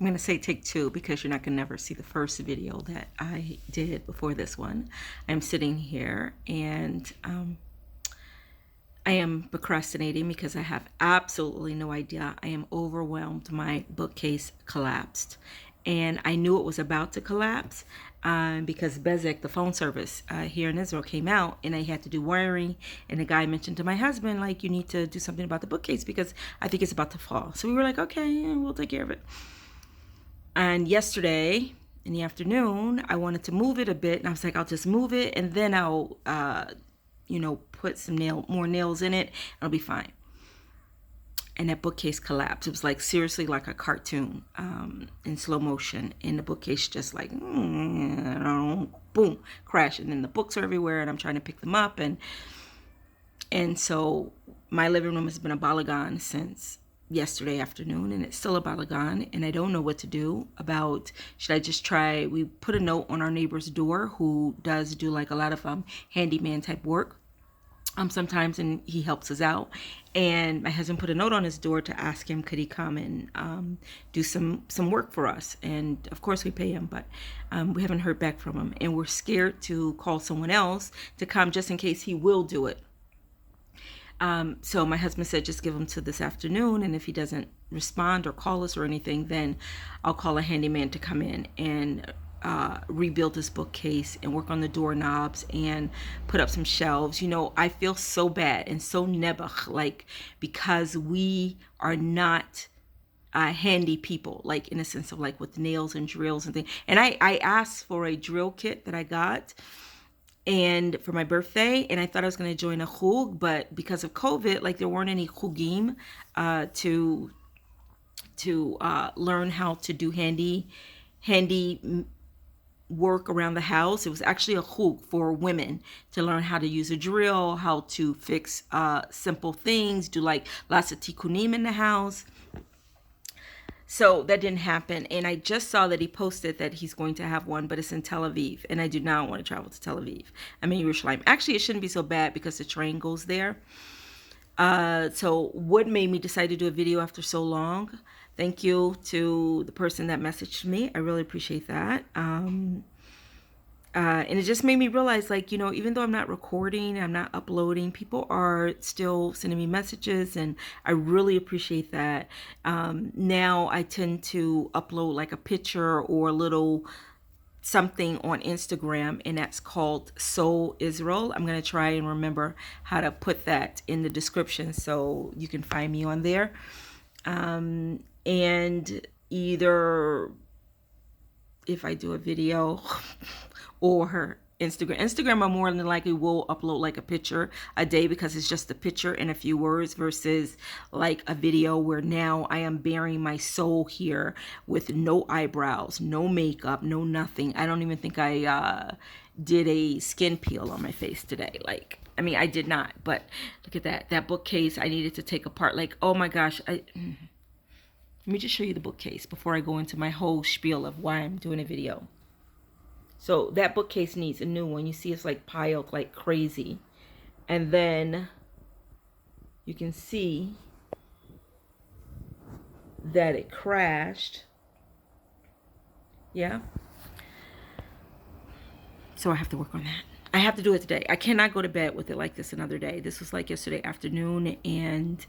I'm going to say take two because you're not going to never see the first video that I did before this one. I'm sitting here and I am procrastinating because I have absolutely no idea. I am overwhelmed. My bookcase collapsed. And I knew it was about to collapse because Bezek, the phone service here in Israel, came out and I had to do wiring. And the guy mentioned to my husband, like, you need to do something about the bookcase because I think it's about to fall. So we were like, okay, yeah, we'll take care of it. And yesterday in the afternoon, I wanted to move it a bit. And I was like, I'll just move it and then I'll, put some more nails in it. It'll be fine. And that bookcase collapsed. It was like seriously like a cartoon in slow motion. And the bookcase just like, boom, crash. And then the books are everywhere and I'm trying to pick them up. And so my living room has been a balagan since yesterday afternoon, and it's still a balagan, and I don't know what to do about, should I just try, we put a note on our neighbor's door who does do like a lot of handyman type work sometimes, and he helps us out. And my husband put a note on his door to ask him could he come and do some work for us, and of course we pay him, but we haven't heard back from him, and we're scared to call someone else to come just in case he will do it. So my husband said just give him to this afternoon, and if he doesn't respond or call us or anything, then I'll call a handyman to come in and rebuild this bookcase and work on the doorknobs and put up some shelves. I feel so bad and so nebuch, like, because we are not handy people, like in a sense of like with nails and drills and things. And I asked for a drill kit that I got and for my birthday, and I thought I was going to join a chug, but because of COVID, like there weren't any chugim to learn how to do handy work around the house. It was actually a chug for women to learn how to use a drill, how to fix simple things, do like lots of tikkunim in the house. So that didn't happen. And I just saw that he posted that he's going to have one, but it's in Tel Aviv. And I do not want to travel to Tel Aviv. I'm in Yerushalayim. Actually, it shouldn't be so bad because the train goes there. So what made me decide to do a video after so long? Thank you to the person that messaged me. I really appreciate that. And it just made me realize, like, even though I'm not recording, I'm not uploading, people are still sending me messages, and I really appreciate that. Now I tend to upload like a picture or a little something on Instagram, and that's called Soul Israel. I'm going to try and remember how to put that in the description so you can find me on there. And either if I do a video or her Instagram, I more than likely will upload like a picture a day because it's just a picture and a few words versus like a video where now I am bearing my soul here with no eyebrows, no makeup, no nothing. I don't even think I did a skin peel on my face today. Like, I mean, I did not, but look at that bookcase I needed to take apart. Like, oh my gosh, let me just show you the bookcase before I go into my whole spiel of why I'm doing a video. So that bookcase needs a new one. You see it's like piled like crazy. And then you can see that it crashed. Yeah. So I have to work on that. I have to do it today. I cannot go to bed with it like this another day. This was like yesterday afternoon, and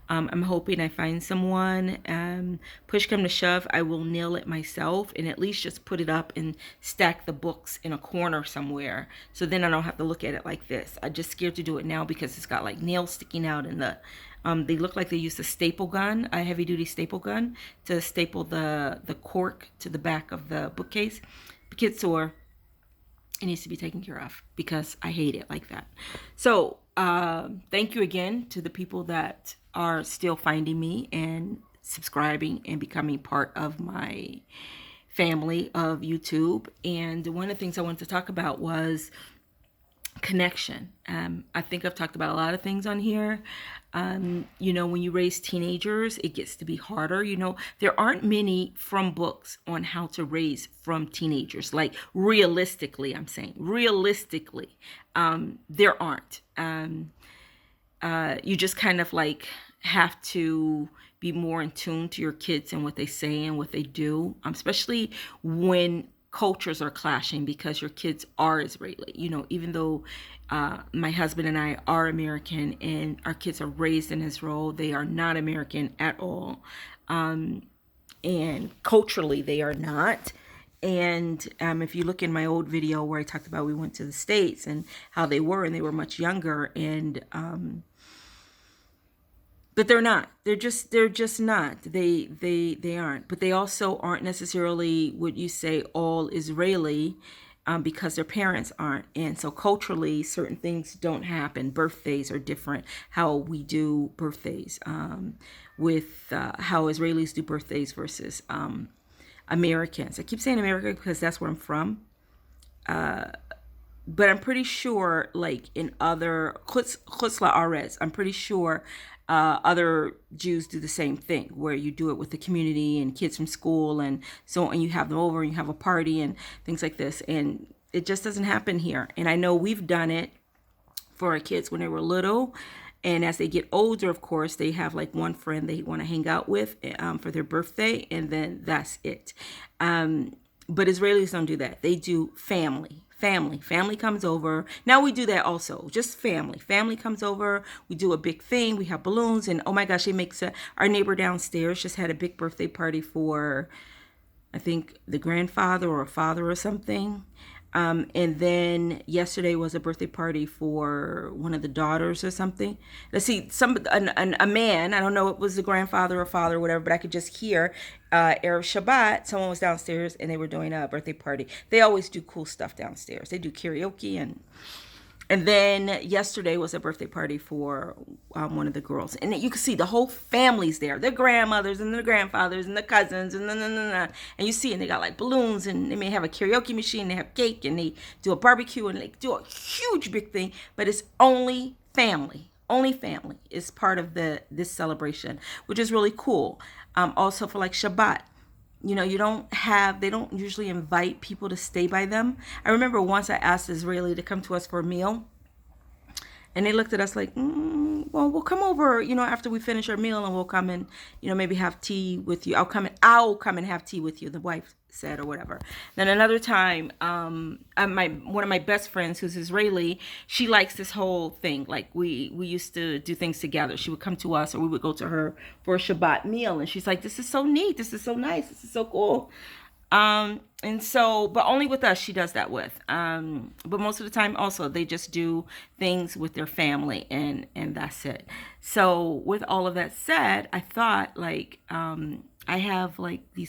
I'm hoping I find someone. Push come to shove, I will nail it myself and at least just put it up and stack the books in a corner somewhere. So then I don't have to look at it like this. I'm just scared to do it now because it's got like nails sticking out in the, they look like they used a staple gun, a heavy duty staple gun to staple the cork to the back of the bookcase. B'kitzur, it needs to be taken care of because I hate it like that. So thank you again to the people that are still finding me and subscribing and becoming part of my family of YouTube. And one of the things I wanted to talk about was connection. I think I've talked about a lot of things on here. When you raise teenagers, it gets to be harder. There aren't many from books on how to raise from teenagers. Like realistically, I'm saying realistically, there aren't. You just kind of like have to be more in tune to your kids and what they say and what they do, especially when cultures are clashing, because your kids are Israeli. Even though my husband and I are American and our kids are raised in Israel, they are not American at all. And culturally, they are not. And if you look in my old video where I talked about we went to the States and how they were, and they were much younger, and but they're not. They're just not. They aren't. But they also aren't necessarily what you say all Israeli, because their parents aren't. And so culturally, certain things don't happen. Birthdays are different. How we do birthdays, with how Israelis do birthdays versus Americans. I keep saying America because that's where I'm from. But I'm pretty sure, like in other Chutz La'aretz, I'm pretty sure other Jews do the same thing, where you do it with the community and kids from school and so on. You have them over and you have a party and things like this. And it just doesn't happen here. And I know we've done it for our kids when they were little. And as they get older, of course, they have like one friend they want to hang out with for their birthday. And then that's it. But Israelis don't do that. They do family. Family comes over. Now we do that also, just family comes over. We do a big thing. We have balloons, and oh my gosh, our neighbor downstairs just had a big birthday party for, I think, the grandfather or a father or something. And then yesterday was a birthday party for one of the daughters or something. Let's see, a man, I don't know if it was the grandfather or father or whatever, but I could just hear Erev Shabbat, someone was downstairs and they were doing a birthday party. They always do cool stuff downstairs. They do karaoke and then yesterday was a birthday party for one of the girls. And you can see the whole family's there. Their grandmothers and their grandfathers and the cousins and you see, and they got like balloons, and they may have a karaoke machine, they have cake, and they do a barbecue, and they do a huge big thing. But it's only family. Only family is part of this celebration, which is really cool. Also for like Shabbat. They don't usually invite people to stay by them. I remember once I asked Israeli to come to us for a meal, and they looked at us like, well, we'll come over, after we finish our meal, and we'll come and, maybe have tea with you. I'll come and have tea with you, the wife said, or whatever. Then another time, one of my best friends who's Israeli, she likes this whole thing. Like we used to do things together. She would come to us, or we would go to her for a Shabbat meal. And she's like, this is so neat. This is so nice. This is so cool. And so, but only with us, she does that with, but most of the time also, they just do things with their family and that's it. So with all of that said, I thought like, I have like I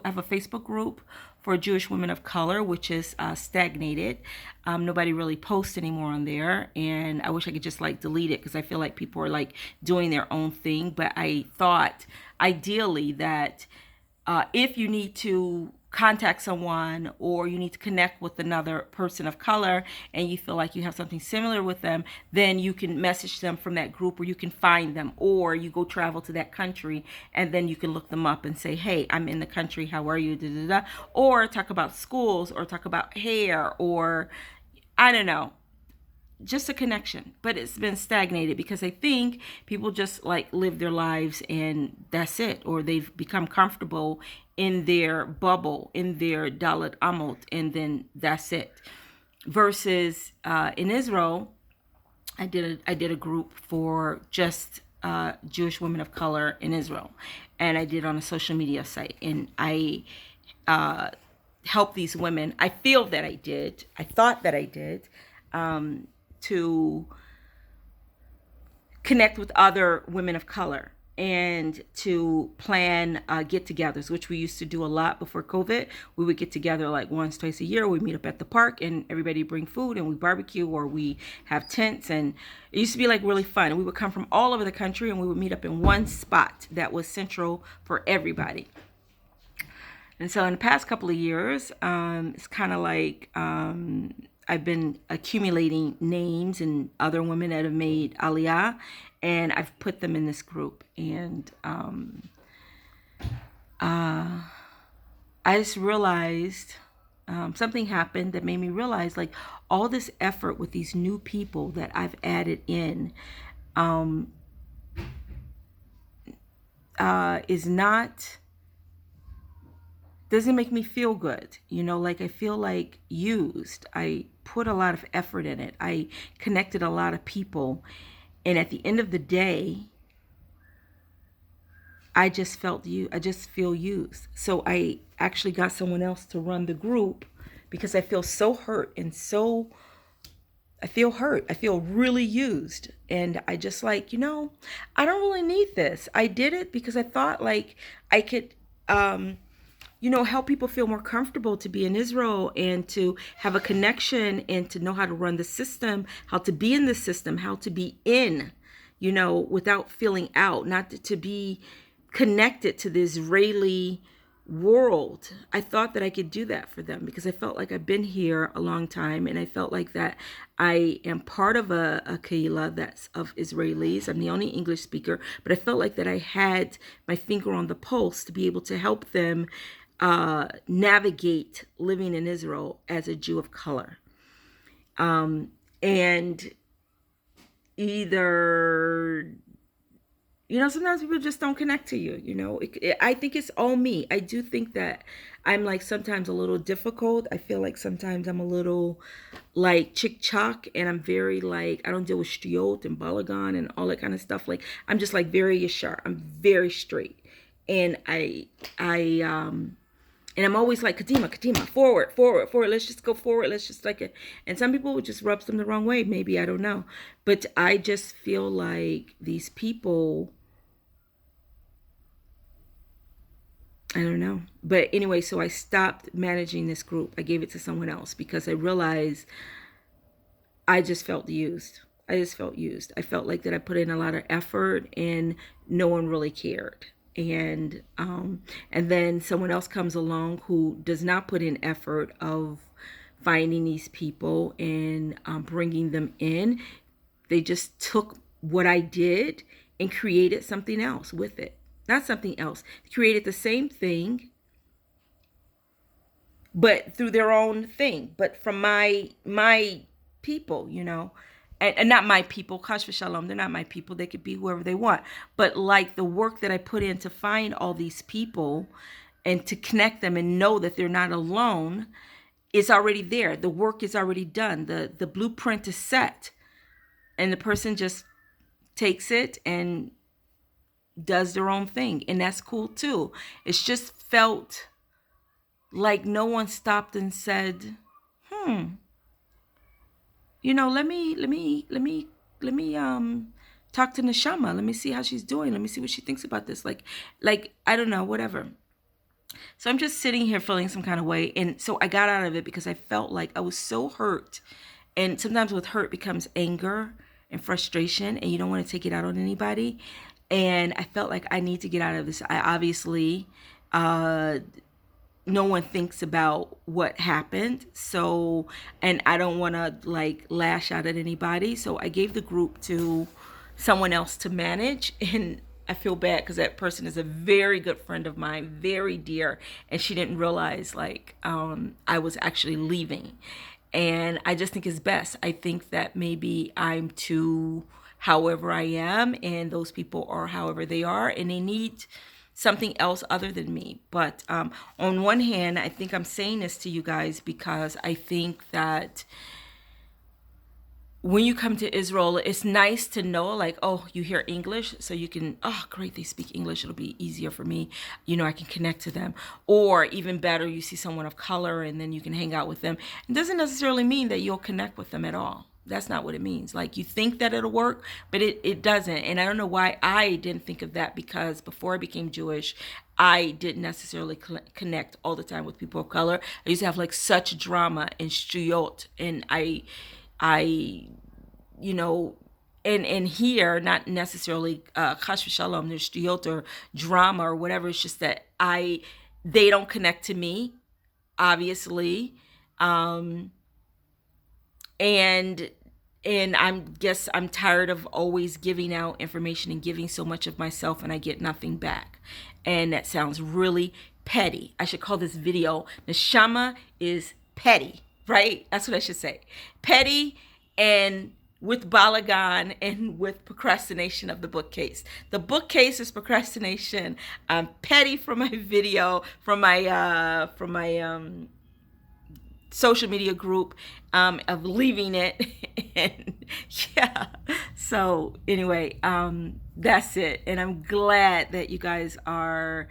have a Facebook group for Jewish women of color, which is stagnated. Nobody really posts anymore on there. And I wish I could just like delete it, because I feel like people are like doing their own thing. But I thought ideally that if you need to contact someone, or you need to connect with another person of color, and you feel like you have something similar with them, then you can message them from that group, or you can find them, or you go travel to that country and then you can look them up and say, hey, I'm in the country, how are you, da, da, da. Or talk about schools, or talk about hair, or I don't know, just a connection. But it's been stagnated because I think people just like live their lives and that's it, or they've become comfortable in their bubble, in their Dalet Amot, and then that's it. Versus in Israel, I did a group for just Jewish women of color in Israel, and I did on a social media site, and I helped these women. I thought that I did, to connect with other women of color and to plan get-togethers, which we used to do a lot before COVID. We would get together like once, twice a year. We meet up at the park, and everybody bring food, and we barbecue, or we have tents, and it used to be like really fun. And we would come from all over the country, and we would meet up in one spot that was central for everybody. And so in the past couple of years, it's kind of like I've been accumulating names and other women that have made Aliyah, and I've put them in this group. And I just realized something happened that made me realize, like, all this effort with these new people that I've added in, is not, doesn't make me feel good. You know, like I feel like used. I put a lot of effort in it. I connected a lot of people. And at the end of the day, I just feel used. So I actually got someone else to run the group because I feel so hurt and I feel hurt. I feel really used. And I just like, I don't really need this. I did it because I thought like I could, help people feel more comfortable to be in Israel and to have a connection and to know how to run the system, how to be in the system, how to be in, without feeling out, not to be connected to the Israeli world. I thought that I could do that for them because I felt like I've been here a long time, and I felt like that I am part of a kehillah that's of Israelis. I'm the only English speaker, but I felt like that I had my finger on the pulse to be able to help them navigate living in Israel as a Jew of color. And either, sometimes people just don't connect to you, I think it's all me. I do think that I'm like sometimes a little difficult. I feel like sometimes I'm a little like chick chock, and I'm very like, I don't deal with shtiot and balagan and all that kind of stuff. Like, I'm just like very yashar. I'm very straight. And and I'm always like, Kadima, forward. Let's just go forward. Let's just like it. And some people would just rub them the wrong way. Maybe, I don't know. But I just feel like these people, I don't know. But anyway, so I stopped managing this group. I gave it to someone else because I realized I just felt used. I felt like that I put in a lot of effort and no one really cared. And then someone else comes along who does not put in effort of finding these people and bringing them in. They just took what I did and created something else with it. Not something else. Created the same thing, but through their own thing. But from my people, and not my people, Kash v'shalom, they're not my people. They could be whoever they want. But like the work that I put in to find all these people and to connect them and know that they're not alone is already there. The work is already done. The blueprint is set. And the person just takes it and does their own thing. And that's cool too. It's just felt like no one stopped and said, let me talk to Neshama. Let me see how she's doing. Let me see what she thinks about this. Like I don't know, whatever. So I'm just sitting here feeling some kind of way. And so I got out of it because I felt like I was so hurt. And sometimes with hurt becomes anger and frustration, and you don't want to take it out on anybody. And I felt like I need to get out of this. I obviously, no one thinks about what happened. So, and I don't want to like lash out at anybody. So I gave the group to someone else to manage. And I feel bad because that person is a very good friend of mine, very dear. And she didn't realize like I was actually leaving. And I just think it's best. I think that maybe I'm too however I am, and those people are however they are, and they need something else other than me. But on one hand, I think I'm saying this to you guys because I think that when you come to Israel, it's nice to know like, oh, you hear English, so you can, oh, great, they speak English. It'll be easier for me. I can connect to them. Or even better, you see someone of color and then you can hang out with them. It doesn't necessarily mean that you'll connect with them at all. That's not what it means. Like, you think that it'll work, but it doesn't. And I don't know why I didn't think of that, because before I became Jewish, I didn't necessarily connect all the time with people of color. I used to have like such drama and shtuyot, and I and here, not necessarily chas v'shalom, there's shtuyot or drama or whatever. It's just that they don't connect to me, obviously. And I'm tired of always giving out information and giving so much of myself and I get nothing back. And that sounds really petty. I should call this video Neshama is Petty, right? That's what I should say. Petty and with Balagan and with procrastination of the bookcase. The bookcase is procrastination. I'm petty from my video, from my social media group, of leaving it. And yeah, so anyway, that's it. And I'm glad that you guys are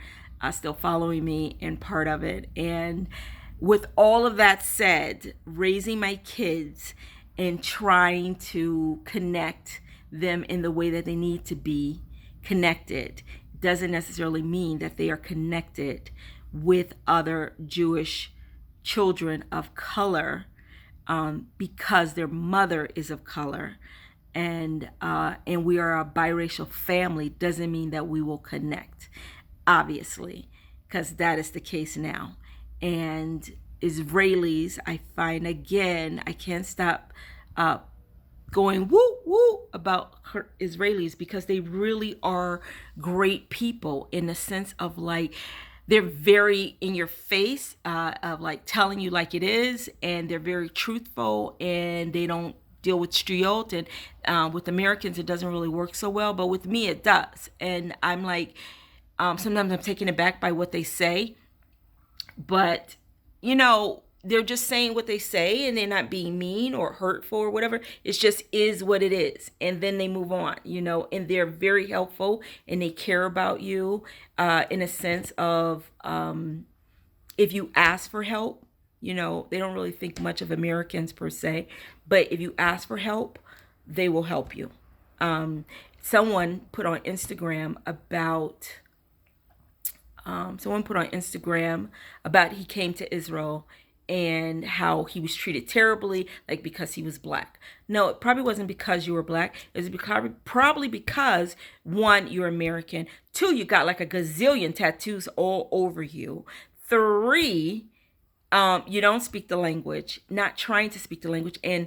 still following me and part of it. And with all of that said, raising my kids and trying to connect them in the way that they need to be connected doesn't necessarily mean that they are connected with other Jewish children of color, because their mother is of color, and we are a biracial family, doesn't mean that we will connect, obviously, because that is the case now. And Israelis, I find, again, I can't stop going woo woo about Israelis, because they really are great people, in the sense of like, they're very in your face, of like telling you like it is, and they're very truthful, and they don't deal with striot. And with Americans it doesn't really work so well, but with me it does. And I'm like, sometimes I'm taken aback by what they say, but they're just saying what they say, and they're not being mean or hurtful or whatever. It just is what it is. And then they move on, and they're very helpful, and they care about you, in a sense of, if you ask for help, they don't really think much of Americans per se, but if you ask for help, they will help you. Someone put on Instagram about, he came to Israel and how he was treated terribly, like because he was black. No, it probably wasn't because you were black. It was probably because, one, you're American. Two, you got like a gazillion tattoos all over you. Three, you don't speak the language, not trying to speak the language, and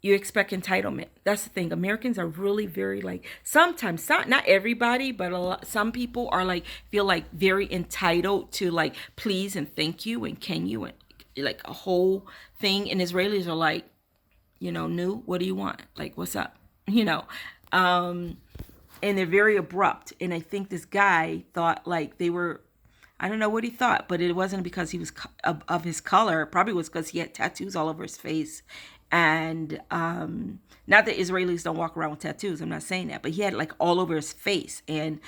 you expect entitlement. That's the thing. Americans are really very like, sometimes, not everybody, but some people are like, feel like very entitled to like please and thank you and can you, and like a whole thing. And Israelis are like, new, what do you want? Like, what's up? And they're very abrupt. And I think this guy thought like they were, I don't know what he thought, but it wasn't because he was of his color. It probably was because he had tattoos all over his face. And not that Israelis don't walk around with tattoos, I'm not saying that, but he had like all over his face. And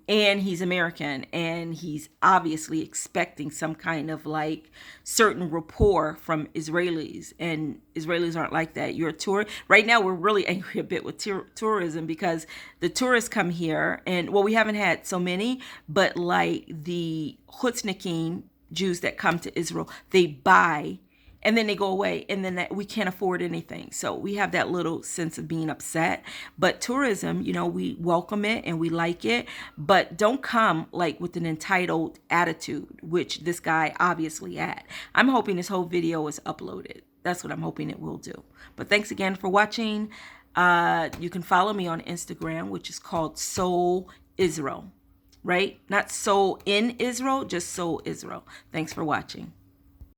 he's American, and he's obviously expecting some kind of like certain rapport from Israelis, and Israelis aren't like that. You're a tourist. Right now we're really angry a bit with tourism, because the tourists come here, and well, we haven't had so many, but like the Chutznikim Jews that come to Israel, they buy and then they go away, and then we can't afford anything. So we have that little sense of being upset. But tourism, we welcome it and we like it, but don't come like with an entitled attitude, which this guy obviously had. I'm hoping this whole video is uploaded. That's what I'm hoping it will do. But thanks again for watching. You can follow me on Instagram, which is called Soul Israel, right? Not Soul in Israel, just Soul Israel. Thanks for watching.